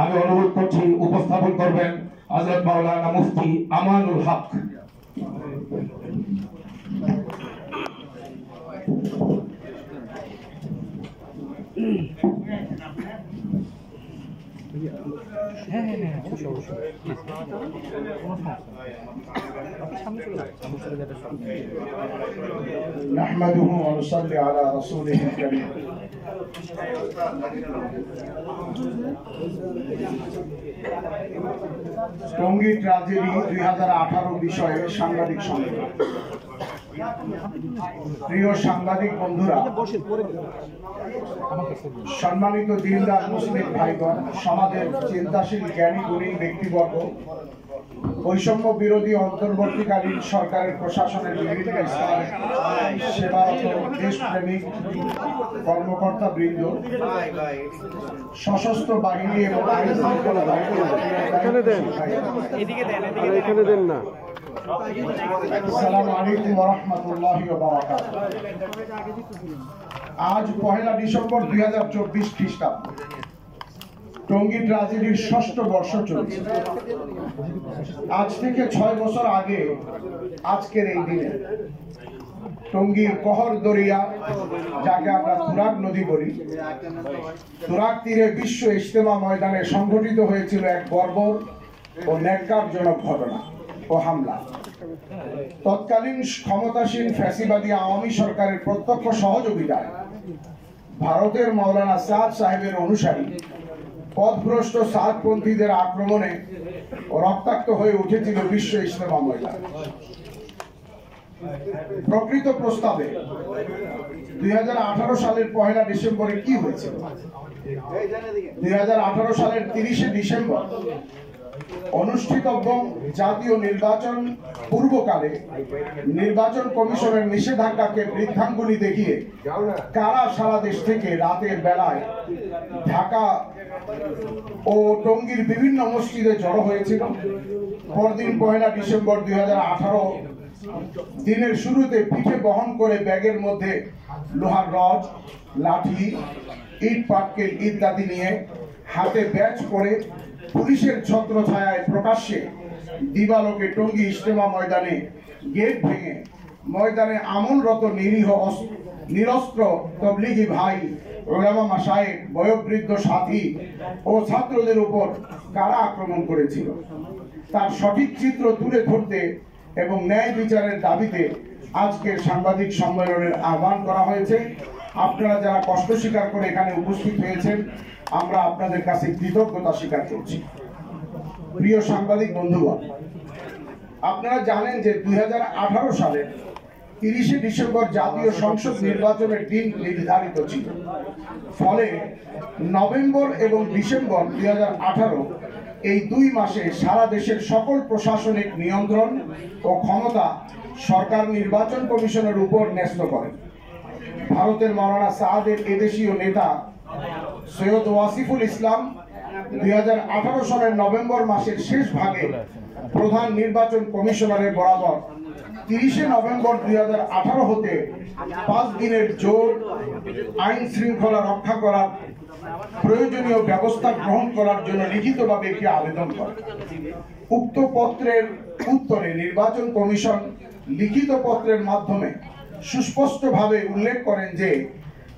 আমি অনুরোধ করছি উপস্থাপন করবেন হযরত মাওলানা মুফতি আমানুল হক। নাহমাদুহু ওয়া নুসাল্লি আলা রাসূলিহিল কারীম। টঙ্গী ট্র্যাজেডি 2018 বিষয়ে সাংবাদিক সম্মেলন। প্রিয় সাংবাদিক বন্ধুরা, সম্মানিত দিনদার মুসলিম ভাইগণ, সমাজের চিন্তাশীল জ্ঞানী গুণী ব্যক্তিবর্গ, বৈষম্য বিরোধী অন্তর্বর্তীকালীন সরকারের প্রশাসনের বিভিন্ন স্তরে সেবারত দেশপ্রেমিক কর্মকর্তা বৃন্দ, সশস্ত্র বাহিনী এবং আইন শৃঙ্খলা আসসালামু আলাইকুম ওয়া রাহমাতুল্লাহি ওয়া বারাকাতুহু। আজ 1 ডিসেম্বর 2024 খ্রিস্টাব্দ। টঙ্গী ট্র্যাজেডির 6ষ্ঠ বর্ষ চলছে। আজ থেকে 6 বছর আগে আজকের এই দিনে টঙ্গীর কহর দরিয়া, যাকে আমরা তুরাগ নদী বলি, তুরাগ তীরে বিশ্ব ইজতেমা ময়দানে সংঘটিত হয়েছিল এক বর্বর ও ন্যাক্কারজনক ঘটনা ও হামলা। তৎকালীন ক্ষমতাসীন ফ্যাসিবাদী আওয়ামী সরকারের প্রত্যক্ষ সহযোগিতায় ভারতের মাওলানা সাদ সাহেবের অনুসারী পথভ্রষ্ট সাদপন্থীদের আক্রমণে রক্তাক্ত হয়ে উঠেছিল বিশ্ব ইজতেমা ময়দান। প্রকৃত প্রস্তাবে 2018 সালের 1 ডিসেম্বরে কি হয়েছিল? 2018 সালের 30 ডিসেম্বর অনুষ্ঠিতব্য জাতীয় নির্বাচন পূর্বকালে নির্বাচন কমিশনের নিষেধাজ্ঞাকে বৃদ্ধাঙ্গুলি দেখিয়ে কারা সারা দেশ থেকে রাতের বেলায় ঢাকা ও টঙ্গীর বিভিন্ন মসজিদে জড়ো হয়েছিল। পরদিন 1 ডিসেম্বর 2018 দিনের শুরুতে পিঠে বহন করে ব্যাগের মধ্যে লোহার রড, লাঠি, ইট পাটকেল ইত্যাদি নিয়ে হাতে ব্যাজ পরে পুলিশের ছত্রছায়ায় প্রকাশ্যে দিবালোকে টঙ্গী ইজতেমা ময়দানে গেট ভেঙে ময়দানে আমলরত নিরীহ নিরস্ত্র তবলিগি ভাই, উলামা মাশায়েখ, বয়োবৃদ্ধ সাথী ও ছাত্রদের উপর কারা আক্রমণ করেছিল তার সঠিক চিত্র তুলে ধরতে এবং ন্যায় বিচারের দাবিতে আজকের সাংবাদিক সম্মেলনের আহ্বান করা হয়েছে। আপনারা যারা কষ্ট স্বীকার করে এখানে উপস্থিত হয়েছেন, আমরা আপনাদের কাছে কৃতজ্ঞতা স্বীকার করছি। প্রিয় সাংবাদিক বন্ধুগণ, আপনারা জানেন যে 2018 সালের 30 ডিসেম্বর জাতীয় সংসদ নির্বাচনের দিন নির্ধারিত ছিল। ফলে নভেম্বর এবং ডিসেম্বর 2018 এই 2 মাসে সারা দেশের সকল প্রশাসনিক নিয়ন্ত্রণ ও ক্ষমতা সরকার নির্বাচন কমিশনের উপর ন্যস্ত করে। ভারতের মাওলানা সাদের এদেশীয় নেতা সৈয়দ ওয়াসিফুল ইসলাম 2018 সালের নভেম্বর মাসের শেষ ভাগে প্রধান নির্বাচন কমিশনারের বরাবর 30 নভেম্বর 2018 হতে 5 দিনের জোর আইন শৃঙ্খলা রক্ষা করার প্রয়োজনীয় ব্যবস্থা গ্রহণ করার জন্য লিখিতভাবে একটি আবেদন করে। উক্ত পত্রের উত্তরে নির্বাচন কমিশন লিখিত পত্রের মাধ্যমে সুস্পষ্টভাবে উল্লেখ করেন যে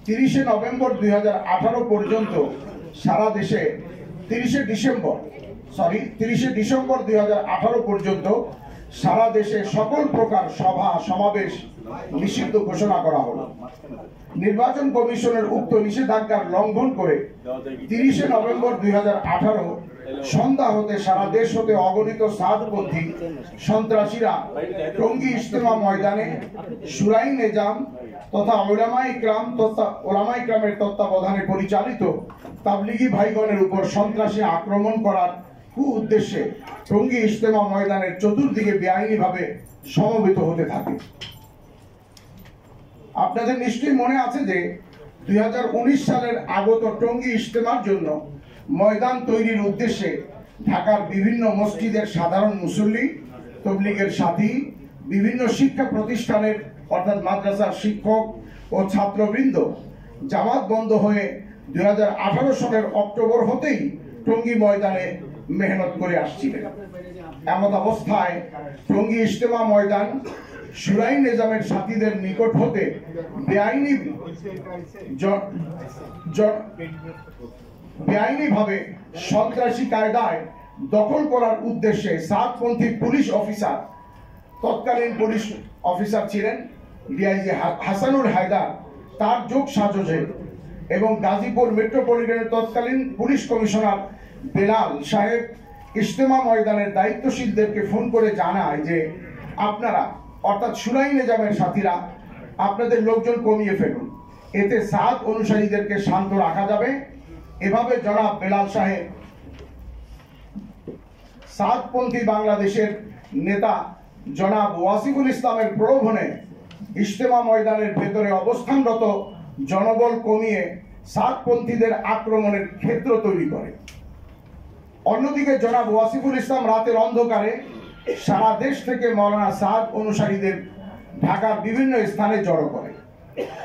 30 নভেম্বর 2018 পর্যন্ত সারা দেশে 30 ডিসেম্বর 2018 পর্যন্ত সারা দেশে সকল প্রকার সভা সমাবেশ নিষিদ্ধ ঘোষণা করা হলো। নির্বাচন কমিশনের উক্ত নিষেধাজ্ঞার লঙ্ঘন করে 30 নভেম্বর 2018 সন্ধ্যা হতে সারা দেশ হতে অগণিত সাদপন্থী সন্ত্রাসীরা টঙ্গী ইজতেমা ময়দানে শুরাই নিজাম তথা ওলামা ইকরামের তত্ত্বাবধানে পরিচালিত তাবলিগি ভাইগণের উপর সন্ত্রাসী আক্রমণ করার উদ্দেশ্যে টঙ্গী ইজতেমা ময়দানের চতুর্দিকে বেআইনিভাবে সমবেত হতে থাকে। আপনাদের নিশ্চয়ই মনে আছে যে 2019 সালের আগত টঙ্গী ইজতেমার জন্য ময়দান তৈরির উদ্দেশ্যে ঢাকার বিভিন্ন মসজিদের সাধারণ মুসল্লি, তবলিগের সাথী, বিভিন্ন শিক্ষা প্রতিষ্ঠানের অর্থাৎ মাদ্রাসার শিক্ষক ও ছাত্রবৃন্দ জামাত বন্ধ হয়ে 2018 সালের অক্টোবর হতেই টঙ্গী ময়দানে মেহনত করে আসছিলেন। এমত অবস্থায় টঙ্গী ইজতেমা ময়দান শুরাই নিজামের সাথীদের নিকট হতে বেআইনিভাবে সন্ত্রাসী কায়দায় দখল করার উদ্দেশ্যে সাতপন্থী পুলিশ অফিসার, তৎকালীন পুলিশ অফিসার ছিলেন ডিআইজি হাসানুল হায়দার, তার যোগ সাজসে এবং গাজীপুর মেট্রোপলিটনের তৎকালীন পুলিশ কমিশনার বেলাল সাহেব ইজতেমা ময়দানের দায়িত্বশীলদেরকে ফোন করে জানায় যে আপনারা অর্থাৎ শুরাই নিজামের সাথীরা আপনাদের লোকজন কমিয়ে ফেলুন, এতে সাত অনুসারীদেরকে শান্ত রাখা যাবে। এভাবে জনাব বেলাল সাহেব সাতপন্থী বাংলাদেশের নেতা জনাব ওয়াসিফুল ইসলামের প্রলোভনে ইজতেমা ময়দানের ভেতরে অবস্থানরত জনবল কমিয়ে সাতপন্থীদের আক্রমণের ক্ষেত্র তৈরি করে। অন্যদিকে জনাব ওয়াসিফুল ইসলাম রাতের অন্ধকারে সারা দেশ থেকে মৌলানা সাদ অনুসারীদের ঢাকার বিভিন্ন স্থানে জড়ো করে,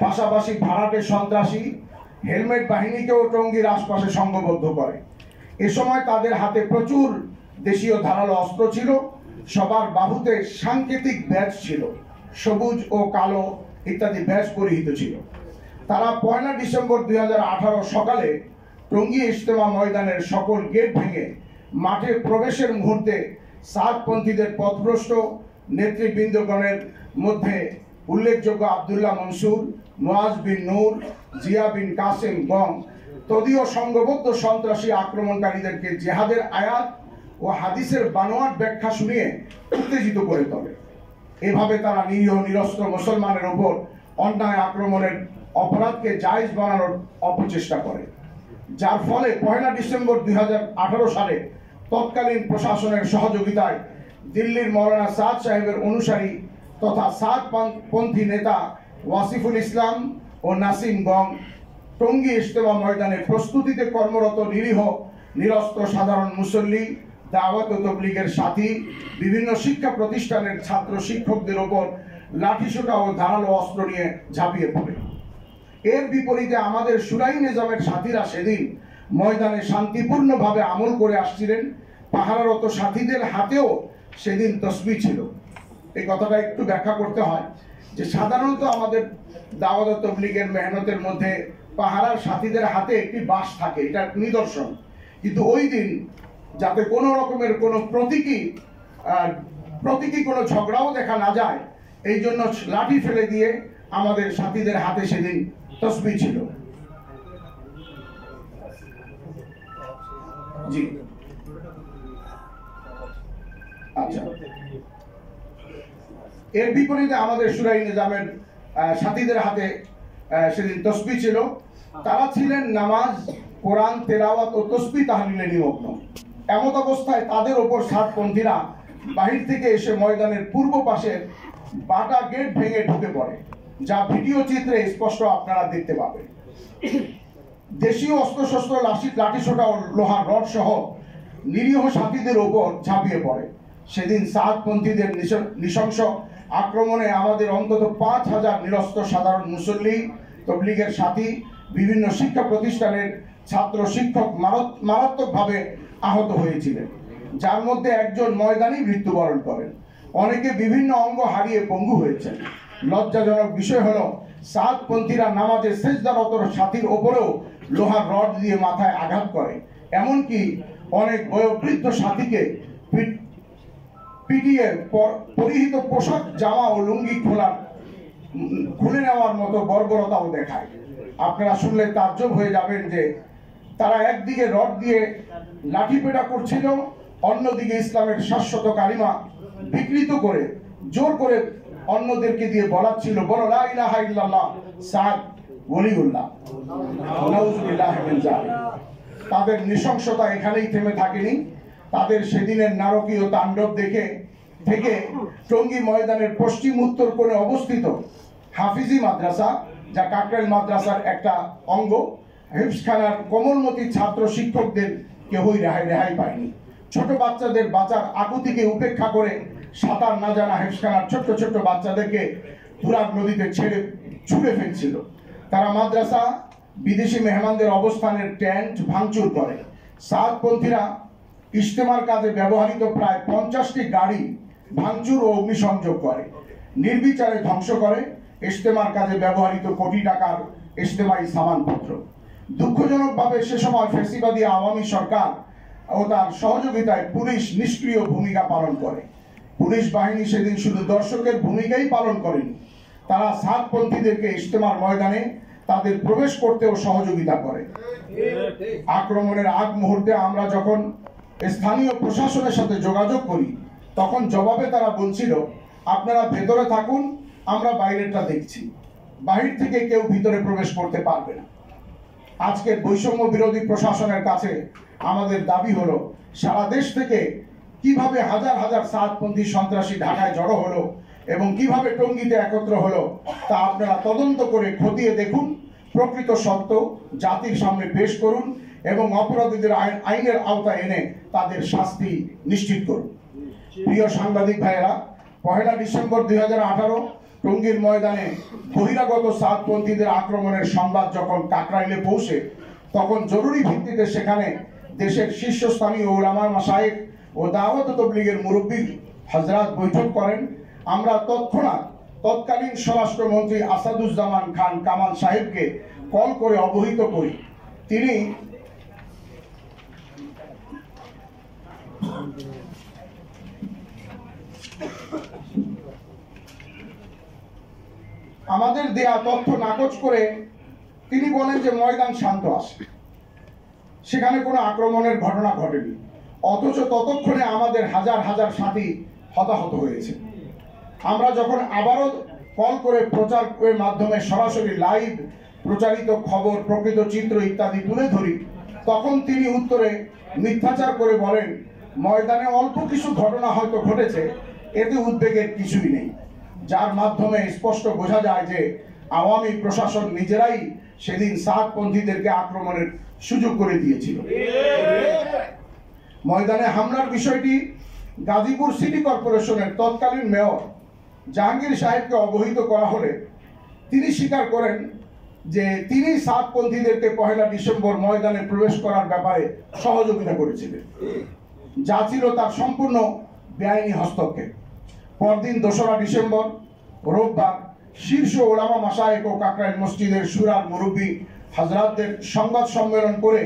পাশাপাশি ভাড়াটে সন্ত্রাসী হেলমেট বাহিনীকেও টঙ্গীর আশপাশে সংঘবদ্ধ করে। এ সময় তাদের হাতে প্রচুর দেশীয় ধারালো অস্ত্র ছিল, সবার বাহুতে সাংকেতিক ব্যাজ ছিল, সবুজ ও কালো ইত্যাদি ব্যাজ পরিহিত ছিল। তারা 1 ডিসেম্বর 2018 সকালে টঙ্গী ইজতেমা ময়দানের সকল গেট ভেঙে মাঠে প্রবেশের মুহূর্তে সাতপন্থীদের পথভ্রষ্ট নেতৃবৃন্দগণের মধ্যে উল্লেখযোগ্য আব্দুল্লাহ মনসুর, মুয়াজ বিন নূর, জিয়া বিন কাসেম গং তদীয় সংঘবদ্ধ সন্ত্রাসী আক্রমণকারীদেরকে জিহাদের আয়াত ও হাদিসের বানোয়াট ব্যাখ্যা শুনিয়ে উত্তেজিত করে তোলে। এভাবে তারা নিরীহ নিরস্ত্র মুসলমানের উপর অন্যায় আক্রমণের অপরাধকে জায়েজ বানানোর অপচেষ্টা করে, যার ফলে 1 ডিসেম্বর 2018 সালে তৎকালীন প্রশাসনের সহযোগিতায় দিল্লির মৌলানা সাদ সাহেবের অনুসারী তথা সাতপন্থী নেতা ওয়াসিফুল ইসলাম ও নাসিম গং টঙ্গী ইজতেমা ময়দানে প্রস্তুতিতে কর্মরত নিরীহ নিরস্ত্র সাধারণ মুসল্লি, দাওয়াত ও তবলিগের সাথী, বিভিন্ন শিক্ষা প্রতিষ্ঠানের ছাত্র শিক্ষকদের ওপর লাঠিসোঁটা ও ধারালো অস্ত্র নিয়ে ঝাঁপিয়ে পড়ে। এর বিপরীতে আমাদের শুরাই নিজামের সাথীরা সেদিন ময়দানে শান্তিপূর্ণভাবে আমল করে আসছিলেন। পাহারারত সাথীদের হাতেও সেদিন তসবিহ ছিল। এই কথাটা একটু ব্যাখ্যা করতে হয় যে সাধারণত আমাদের দাওয়াত ও তবলিগের মেহনতের মধ্যে পাহারার সাথীদের হাতে একটি বাঁশ থাকে, এটা নিদর্শন। কিন্তু ওই দিন যাতে কোনো রকমের কোনো প্রতীকী কোনো ঝগড়াও দেখা না যায়, এই জন্য লাঠি ফেলে দিয়ে আমাদের সাথীদের হাতে সেদিন তসবিহ ছিল। জি আচ্ছা, এর বিপরীতে আমাদের শুরাই নিজামের সাথীদের হাতে সেদিন তসবিহ ছিল। তারা ছিলেন নামাজ, কোরআন তেলাওয়াত ও তসবিহ তাহলিলে নিমগ্ন। এমত অবস্থায় তাদের ওপর সাতপন্থীরা বাহির থেকে এসে ময়দানের পূর্ব পাশের বাটা গেট ভেঙে ঢুকে পড়ে, যা ভিডিও চিত্রে স্পষ্ট আপনারা দেখতে পাবেন। দেশীয় অস্ত্রশস্ত্র, লাঠিসোঁটা ও লোহার রড সহ নিরীহ সাথীদের ওপর ঝাঁপিয়ে পড়ে। সেদিন সাতপন্থীদের নৃশংস আক্রমণে আমাদের অন্তত 5000 নিরস্ত্র সাধারণ মুসল্লি, তবলিগের সাথী, বিভিন্ন শিক্ষা প্রতিষ্ঠানের ছাত্র শিক্ষক মারাত্মকভাবে আহত হয়েছিলেন, যার মধ্যে একজন ময়দানেই মৃত্যুবরণ করেন। অনেকে বিভিন্ন অঙ্গ হারিয়ে পঙ্গু হয়েছেন। লজ্জাজনক বিষয় হলো সাতপন্থীরা নামাজে সেজদারত সাথীর ওপরেও লোহার রড দিয়ে মাথায় আঘাত করে, এমনকি অনেক বয়োবৃদ্ধ সাথীকে পিটিয়ে পরিহিত পোশাক, জামা ও লুঙ্গি খুলে নেওয়ার মতো বর্বরতাও দেখায়। আপনারা শুনলে তাজ্জব হয়ে যাবেন যে তারা একদিকে রড দিয়ে লাঠিপেটা করছিল, অন্যদিকে ইসলামের শাশ্বত কালিমা বিকৃত করে জোর করে অন্যদেরকে দিয়ে বলাচ্ছিল, বলো লা ইলাহা ইল্লাল্লাহ সাদ ওলিউল্লাহ, নাউযুবিল্লাহ মিন যালিক। তাদের নৃশংসতা এখানেই থেমে থাকেনি। তাদের সেদিনের নারকীয় তাণ্ডব থেকে টঙ্গী ময়দানের পশ্চিম উত্তর কোণে অবস্থিত হাফিজি মাদ্রাসা, যা কাকরাইল মাদ্রাসার একটা অঙ্গ, হিফজখানার কোমলমতি ছাত্র শিক্ষকদের কেউই রেহাই পায়নি। ছোট বাচ্চাদের বাঁচার আকুতিকে উপেক্ষা করে সাঁতার না জানা হিফজখানার ছোট্ট ছোট্ট বাচ্চাদেরকে তুরাগ নদীতে ছুঁড়ে ফেলছিল। তারা মাদ্রাসা, বিদেশি মেহমানদের অবস্থানের টেন্ট ভাঙচুর করে, সাতপন্থীরা ইজতেমার কাজে ব্যবহৃত প্রায় 50টি গাড়ি ভাঙচুর ও অগ্নিসংযোগ করে, নির্বিচারে ধ্বংস করে ইজতেমার কাজে ব্যবহৃত কোটি টাকার ইজতেমাই সামানপত্র। দুঃখজনকভাবে সে সময় ফ্যাসিবাদী আওয়ামী সরকার ও তার সহযোগিতায় পুলিশ নিষ্ক্রিয় ভূমিকা পালন করে। পুলিশ বাহিনী সেদিন শুধু দর্শকের ভূমিকাই পালন করেনি, তারা সাতপন্থীদেরকে ইজতেমার ময়দানে তাদের প্রবেশ করতেও সহযোগিতা করে। আক্রমণের আগ মুহূর্তে আমরা যখন স্থানীয় প্রশাসনের সাথে যোগাযোগ করি, তখন জবাবে তারা বলছিল, আপনারা ভেতরে থাকুন, আমরা বাইরেটা দেখছি, বাহির থেকে কেউ ভিতরে প্রবেশ করতে পারবে না। আজকে বৈষম্য বিরোধী প্রশাসনের কাছে আমাদের দাবি হলো, সারা দেশ থেকে কিভাবে হাজার হাজার সাতপন্থী সন্ত্রাসী ঢাকায় জড়ো হলো এবং কিভাবে টঙ্গীতে একত্র হলো তা আপনারা তদন্ত করে খতিয়ে দেখুন, প্রকৃত সত্য জাতির সামনে পেশ করুন এবং অপরাধীদের আইনের আওতায় এনে তাদের শাস্তি নিশ্চিত করুন। প্রিয় সাংবাদিক ভাইয়েরা, 1 ডিসেম্বর 2018 টঙ্গীর ময়দানে বহিরাগত সাতপন্থীদের আক্রমণের সংবাদ যখন কাকরাইলে পৌঁছে, তখন জরুরি ভিত্তিতে সেখানে দেশের শীর্ষস্থানীয় উলামা মাশায়েখ ও দাওয়াত তাবলীগের মুরব্বী হযরত বৈঠক করেন। আমরা তৎকালীন স্বরাষ্ট্রমন্ত্রী আসাদুজ্জামান খান কামাল সাহেবকে কল করে অবহিত করি। তিনি আমাদের দেয়া তথ্য নাকচ করে তিনি বলেন যে ময়দান শান্ত আছে, সেখানে কোনো আক্রমণের ঘটনা ঘটেনি, অথচ ততক্ষণে আমাদের হাজার হাজার সাথী হতাহত হয়েছে। আমরা যখন আবারও কল করে প্রচারের মাধ্যমে সরাসরি লাইভ প্রচারিত খবর, প্রকৃত চিত্র ইত্যাদি তুলে ধরি, তখন তিনি উত্তরে মিথ্যাচার করে বলেন, ময়দানে অল্প কিছু ঘটনা হয়তো ঘটেছে, এতে উদ্বেগের কিছুই নেই। যার মাধ্যমে স্পষ্ট বোঝা যায় যে আওয়ামী প্রশাসন নিজেরাই সেদিন সাতপন্থীদেরকে আক্রমণের সুযোগ করে দিয়েছিল। ময়দানে হামলার বিষয়টি গাজীপুর সিটি কর্পোরেশনের তৎকালীন মেয়র জাহাঙ্গীর সাহেবকে অবহিত করা হলে তিনি স্বীকার করেন যে তিনি সাতপন্থীদেরকে 1 ডিসেম্বর ময়দানে প্রবেশ করার ব্যাপারে সহযোগিতা করেছিলেন, যা ছিল তার সম্পূর্ণ বেআইনি হস্তক্ষেপ। পরদিন 2 ডিসেম্বর রোববার শীর্ষ ওলামা মাশায়েখ ও কাকরাইল মসজিদের শুরার মুরব্বী হযরতদের সংবাদ সম্মেলন করে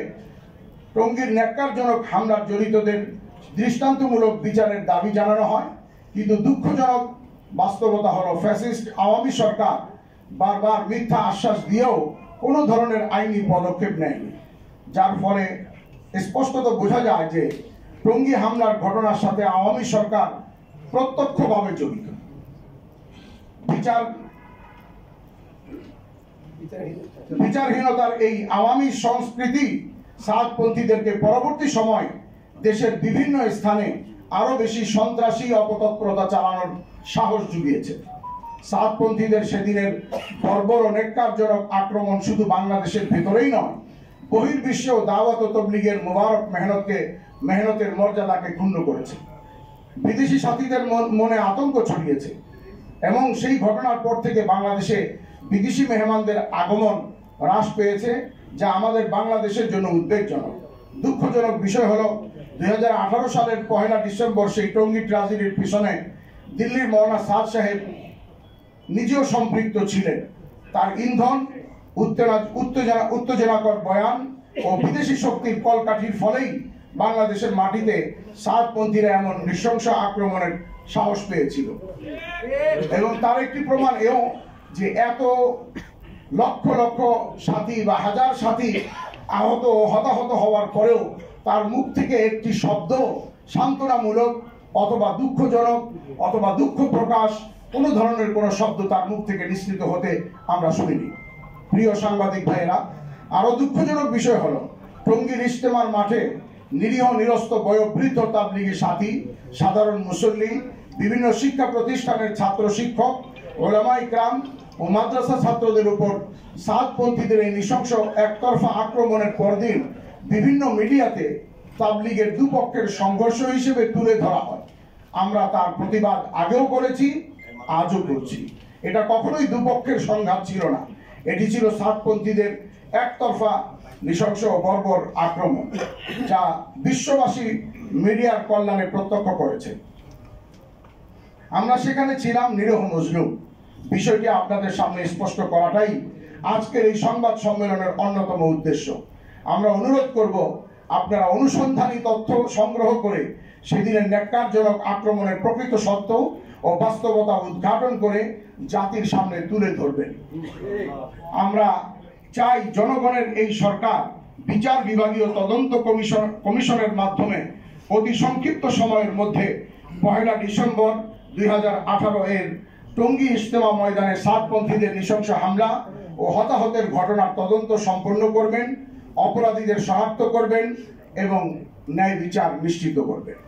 টঙ্গীর ন্যাক্কারজনক হামলার জড়িতদের দৃষ্টান্তমূলক বিচারের দাবি জানানো হয়। কিন্তু দুঃখজনক বাস্তবতা হলো, ফ্যাসিস্ট আওয়ামী সরকার বারবার মিথ্যা আশ্বাস দিয়েও কোনো ধরনের আইনি পদক্ষেপ নেয়নি, যার ফলে স্পষ্টত বোঝা যায় যে টঙ্গী হামলার ঘটনার সাথে আওয়ামী সরকার প্রত্যক্ষভাবে জড়িত। বিচারহীনতার এই আওয়ামী সংস্কৃতি সাতপন্থীদেরকে পরবর্তী সময় দেশের বিভিন্ন স্থানে আরো বেশি সন্ত্রাসী অপতৎপরতা চালানোর সাহস জুগিয়েছে। সাতপন্থীদের সেদিনের বর্বর ও নেক্কারজনক আক্রমণ শুধু বাংলাদেশের ভেতরেই নয়, বহির্বিশ্বেও দাওয়াত ও তাবলীগের মুবারক মেহনতের মর্যাদাকে ক্ষুণ্ণ করেছে। বিদেশি সাথীদের মনে আতঙ্ক ছড়িয়েছে এবং সেই ঘটনার পর থেকে বাংলাদেশে বিদেশি মেহমানদের আগমন হ্রাস পেয়েছে, যা আমাদের বাংলাদেশের জন্য উদ্বেগজনক। দুঃখজনক বিষয় হলো 2018 সালের 1 ডিসেম্বর সেই টঙ্গী ট্র্যাজেডির পিছনে দিল্লির মৌলানা সাদ সাহেব নিজেও সম্পৃক্ত ছিলেন। তার ইন্ধন, উত্তেজনাকর বয়ান ও বিদেশি শক্তির কলকাঠির ফলেই বাংলাদেশের মাটিতে সাতপন্থীরা এমন নৃশংস আক্রমণের সাহস পেয়েছিল। এবং তার একটি প্রমাণ এও যে এত লক্ষ লক্ষ সাথী বা হাজার সাথী আহত ও হতাহত হওয়ার পরেও তার মুখ থেকে একটি শব্দ সান্ত্বনামূলক অথবা দুঃখজনক অথবা দুঃখ প্রকাশ কোনো ধরনের কোনো শব্দ তার মুখ থেকে নিঃসৃত হতে আমরা শুনিনি। প্রিয় সাংবাদিক ভাইয়েরা, আরো দুঃখজনক বিষয় হলো, টঙ্গীর ইজতেমার মাঠে নিরীহ নিরস্ত বয়োবৃদ্ধ তাবলীগী সাথী, সাধারণ মুসল্লি, বিভিন্ন শিক্ষা প্রতিষ্ঠানের ছাত্র শিক্ষক, ওলামা ইকরাম ও মাদ্রাসা ছাত্রদের উপর সাতপন্থীদের এই নৃশংস একতরফা আক্রমণের পরদিন বিভিন্ন মিডিয়াতে তাবলীগের দুপক্ষের সংঘর্ষ হিসেবে তুলে ধরা হয়। আমরা তার প্রতিবাদ আগেও করেছি, আজও করছি। এটা কখনোই দুপক্ষের সংঘাত ছিল না, এটি ছিল সাতপন্থীদের একতরফা নৃশংস ও বর্বর আক্রমণ, যা বিশ্ববাসী মিডিয়ার কল্যাণে প্রত্যক্ষ করেছে। আমরা সেখানে ছিলাম নিরীহ মজলুম। বিষয়টি আপনাদের সামনে স্পষ্ট করাটাই আজকের এই সংবাদ সম্মেলনের অন্যতম উদ্দেশ্য। আমরা অনুরোধ করব, আপনারা অনুসন্ধানী তথ্য সংগ্রহ করে সেদিনের ন্যাক্কারজনক আক্রমণের প্রকৃত সত্য ও বাস্তবতা উদ্ঘাটন করে জাতির সামনে তুলে ধরবেন। আমরা চাই জনগণের এই সরকার বিচার বিভাগীয় তদন্ত কমিশনের মাধ্যমে অতি সংক্ষিপ্ত সময়ের মধ্যে 1 ডিসেম্বর 2018 এর টঙ্গী ইজতেমা ময়দানে সাতপন্থীদের নৃশংস হামলা ও হতাহতের ঘটনার তদন্ত সম্পন্ন করবেন, অপরাধীদের শনাক্ত করবেন এবং ন্যায় বিচার নিশ্চিত করবেন।